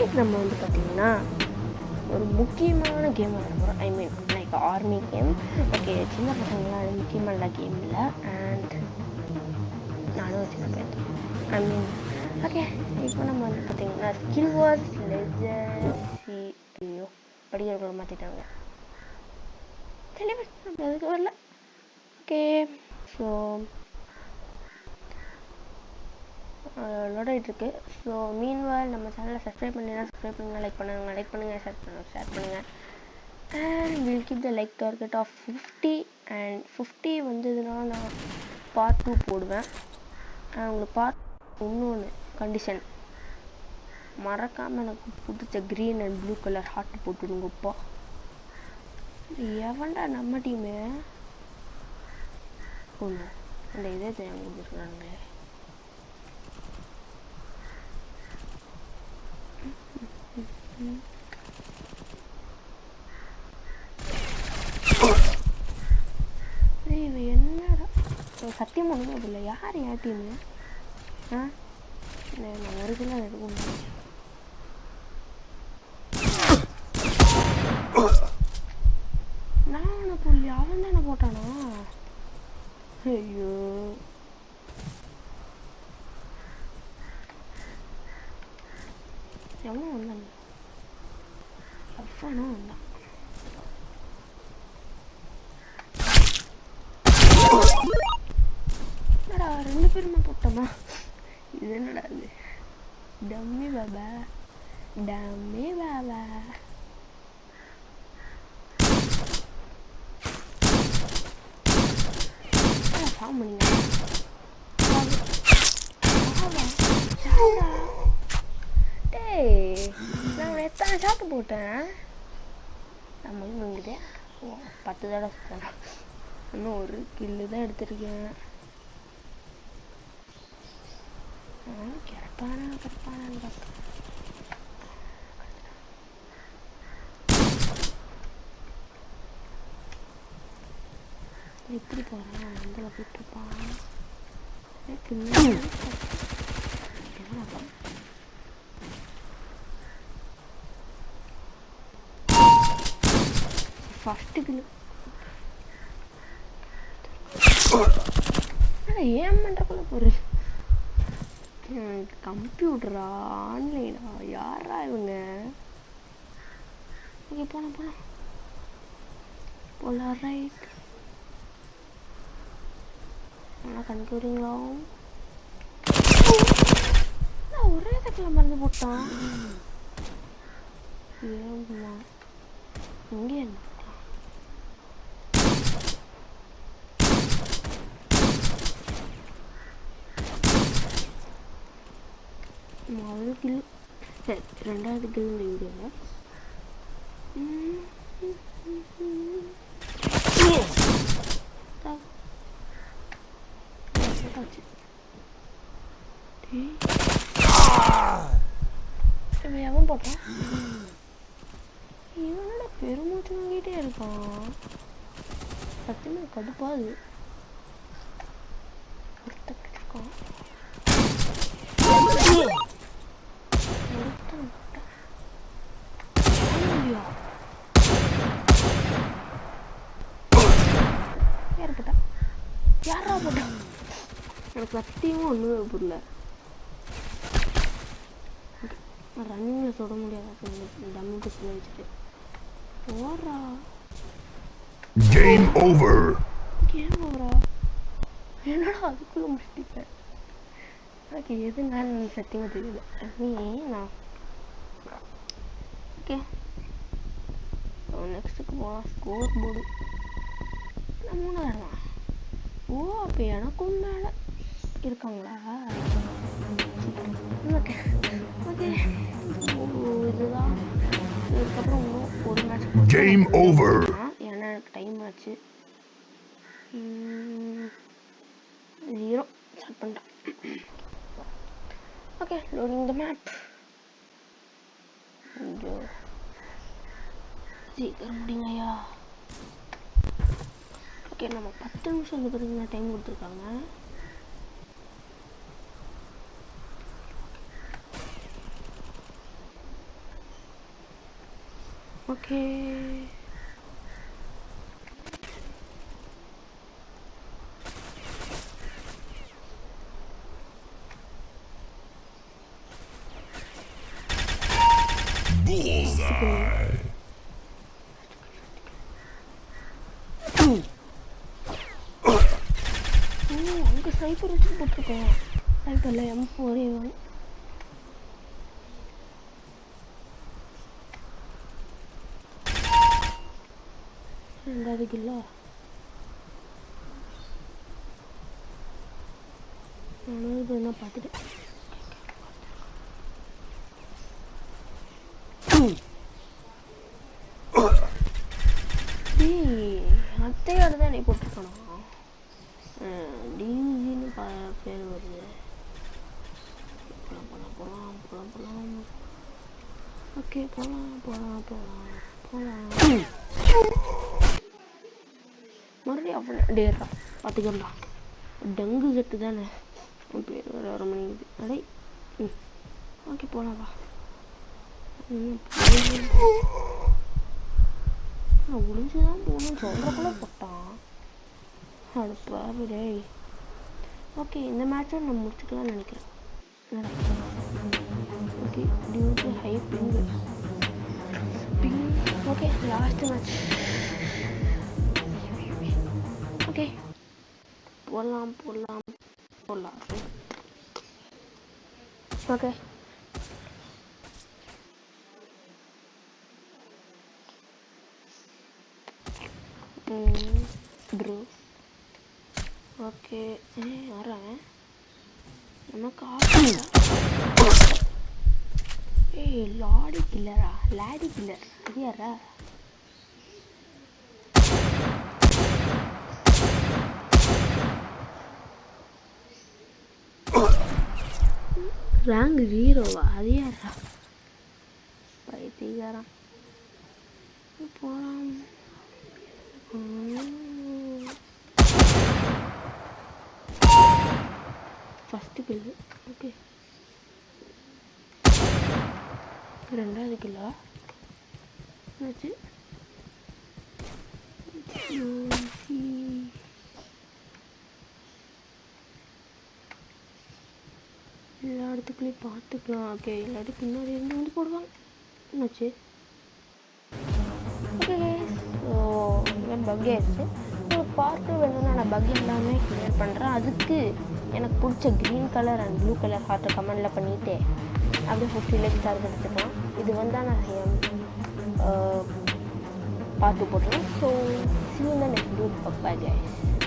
இன்றைக்கி நம்ம வந்து பார்த்திங்கன்னா ஒரு முக்கியமான கேம் விளையாடுறோம். I mean like army game. Okay, சின்ன பசங்களாம் அது முக்கியமான கேம் இல்லை. அண்ட் நானும் சின்ன பையன். ஐ மீன் ஓகே, இப்போ நம்ம வந்து பார்த்திங்கன்னா ஸ்கில் வார்ஸ் லெஜசி ஐயோ படிக்கிறவங்களை மாற்றிட்டாங்க. தெளிவாக நம்ம எதுக்கு வரல. ஓகே, ஸோ லோடாகிட்ருக்கு. ஸோ மீன்வால் நம்ம சேனலை சப்ஸ்கிரைப் பண்ணிங்கன்னா சப்ஸ்கிரைப் பண்ணுங்கள், லைக் பண்ணுங்கள், ஷேர் பண்ணுங்கள். And will keep the like target of 50. And 50 வந்ததுன்னா நான் பார்ட் 2 போடுவேன். உங்களுக்கு பார்ட் இன்னொன்று கண்டிஷன், மறக்காமல் எனக்கு பிடிச்ச green and blue colour heart போட்டுடுங்கப்பா. எவன்டா நம்ம டீமு ஒன்று அந்த இதே தெரியாமல் கொடுத்துருக்காங்களே. என்னடா சத்தியம் ஒன்றுமே இல்லை. யார் என் டீமு? நான் ஒரு கிலோ எடுக்கணும். நான் புள்ளி அவன் தானே போட்டானா? ஐயோ, எவனோ வந்தான், எவனோ வந்தான். என்னடா 2 பேருமே போட்டோமா? இது என்னடா இது? Dummy Baba, dummy Baba. Form பண்ணிங்க. டேய், நான் எத்தனை ஷாட்டு போட்டேன்? நம்ம இவங்கிட்டே 10 தடவை சுற்றலாம். இன்னும் ஒரு கில்லு தான் எடுத்துருக்கேன். கிடப்பானான்னு பார்த்தேன். எப்படி போகிறேன்? அந்த போயிட்டுருப்பான். ஃபஸ்ட்டு கிலோ ஏன் பண்ணுறக்குள்ள போகிறது? கம்ப்யூட்டரா ஆன்லைனா? யாரா இவங்க? ஓகே, போலாம் ரைட். நல்லா கண்ணுக்குறீங்களா? ஒரே தக்கில் மருந்து போட்டான். ஏமா இங்கே என்ன முதல் கிலோ? சரி, 2வது கிலோ வீடியோவில் எவன் போட்டான்? இவனோட பெருமூச்சு வாங்கிட்டே இருக்கான். சத்தியமா கடுப்பாது. ஒருத்தன் யாரா போட்டா? எனக்கு சத்தியமா ஒண்ணுமே புரியல. ரன்னிங்ல தொட முடியாது. டம்மி பிஸ்ல வச்சுட்டு ஓடுறா. Game over. என்னடா அதுக்குள்ள முடிச்சிட்டேன். எனக்கு எதுனால சத்தியமா தெரியல. நான் ஓகே, நெக்ஸ்ட்டுக்கு போகலாம். ஸ்கோர் போர்டு 3 ஓ, அப்போ எனக்கும் மேலே இருக்காங்களா? ஓகே ஓகே, இதுதான். இதுக்கப்புறம் இன்னும் ஒரு மேட்ச் கேம் ஓவர். ஏன்னா எனக்கு டைம் ஆச்சு. 0 ஸ்டார்ட் பண்ணிட்டேன். ஓகே, லோடிங் த மேப். ஐயோ, சீக்கிரம் முடிங்கய்யா. ஓகே, நம்ம 10 நிமிஷம் இருக்கிறதுக்கு டைம் கொடுத்துருக்காங்க. ஓகே. அங்கே ஸ்னைப்பர் வச்சு போட்டிருக்கோம். ஸ்னைப்பரில் M4A1. ரெண்டாவது கில்லா என்ன பார்த்துட்டு அத்தையோட தான் நீ போட்டிருக்கணும். டியூசின்னு பேர் வருது. போகலாம். ஓகே போகலாம். மறுபடியும் அப்படி டேரா பார்த்துக்கலாம். டங்கு கட்டு தானே உன் பேர் வர மணிக்குது. அடே ஓகே போகலாம்ப்பா. ஒளிஞ்சுதான் போகணும்னு சொல்கிறக்குள்ள போட்டான். அடுப்பா விடே. ஓகே இந்த மேட்சும் நம்ம முடிச்சுக்கலாம்னு நினைக்கிறேன். Okay due to high ping. Okay last match. Okay போடலாம். Okay bro. ஓகே யாராங்க நமக்கு லாடி கில்லரா? லாடி கில்லர் அது யாரா? ரேங்க் 0வா? அது யாரா? பைத்தியக்காரன். போகலாம். ஃபஸ்ட்டு கில்லு. ஓகே ரெண்டாவது கில்லா என்னாச்சு? எல்லா இடத்துக்குள்ளேயும் பார்த்துக்கலாம். ஓகே இல்லாட்டி பின்னாடி இருந்து வந்து போடுவாங்க. என்னாச்சு? ஓகே ஸோ இவன் பக் ஆயிடுச்சு. ஸோ பார்த்து வேணும்னா நான் பக் எல்லாமே கிளியர் பண்ணுறேன். அதுக்கு எனக்கு பிடிச்ச green colour and blue colour ஹார்ட்டை கமெண்டில் பண்ணிவிட்டு அப்படியே 50 லைக்ஸ் டார்கெட் எடுத்துக்கலாம். இது வந்தால் நான் பார்த்து போட்டுருவேன். So see you in the next video. Bye guys.